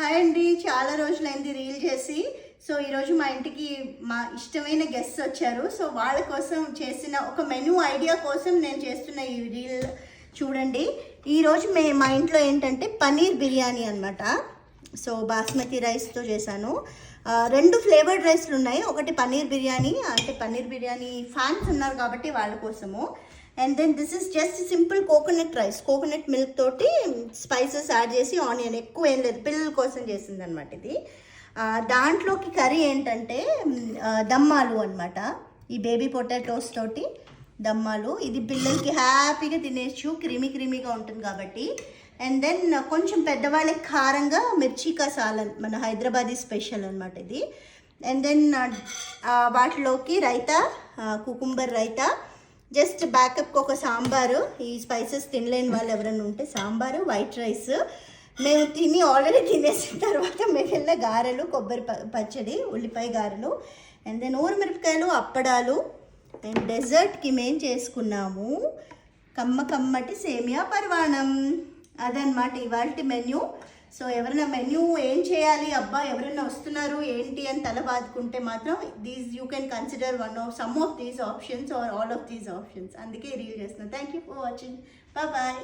Hi అండి, చాలా రోజులైంది రీల్ చేసి. సో ఈరోజు మా ఇంటికి మా ఇష్టమైన గెస్ట్స్ వచ్చారు. సో వాళ్ళ కోసం చేసిన ఒక మెనూ ఐడియా కోసం నేను చేస్తున్న ఈ రీల్ చూడండి. ఈరోజు మా ఇంట్లో ఏంటంటే పన్నీర్ బిర్యానీ అనమాట. సో బాస్మతి రైస్తో చేశాను. రెండు ఫ్లేవర్డ్ రైస్లు ఉన్నాయి. ఒకటి పన్నీర్ బిర్యానీ, అంటే పన్నీర్ బిర్యానీ ఫ్యాన్స్ ఉన్నారు కాబట్టి వాళ్ళ కోసము. And then this is just simple coconut rice, coconut milk తోటి స్పైసెస్ యాడ్ చేసి, ఆనియన్ ఎక్కువ ఏం లేదు, పిల్లల కోసం చేసింది అనమాట ఇది. దాంట్లోకి కర్రీ ఏంటంటే దమ్మాలు అనమాట. ఈ బేబీ పొటాటోస్ తోటి దమ్మాలు. ఇది పిల్లలకి హ్యాపీగా తినేచ్చు, క్రీమీగా ఉంటుంది కాబట్టి. అండ్ దెన్ కొంచెం పెద్దవాళ్ళకి కారంగా మిర్చికా సాలన్, మన హైదరాబాదీ స్పెషల్ అనమాట ఇది. అండ్ దెన్ వాటిలోకి రైతా, కుకుంబర్ రైతా, జస్ట్ బ్యాకప్కి ఒక సాంబారు. ఈ స్పైసెస్ తినలేని వాళ్ళు ఎవరైనా ఉంటే సాంబారు, వైట్ రైస్. మేము ఆల్రెడీ తినేసిన తర్వాత మిగిలిన గారెలు, కొబ్బరి పచ్చడి, ఉల్లిపాయ గారెలు, అండ్ దెన్ ఊరమిరపకాయలు, అప్పడాలు. అండ్ డెజర్ట్కి మేము చేసుకున్నాము కమ్మటి సేమియా పరవాణం. అదనమాట ఇవాళ మెన్యూ. సో ఎవరైనా మెన్యూ ఏం చేయాలి, అబ్బా ఎవరైనా వస్తున్నారు ఏంటి అని తల బాదుకుంటే మాత్రం you can consider some of these options or all of these options. అందుకే రీల్ చేస్తున్నాను. Thank you for watching. Bye.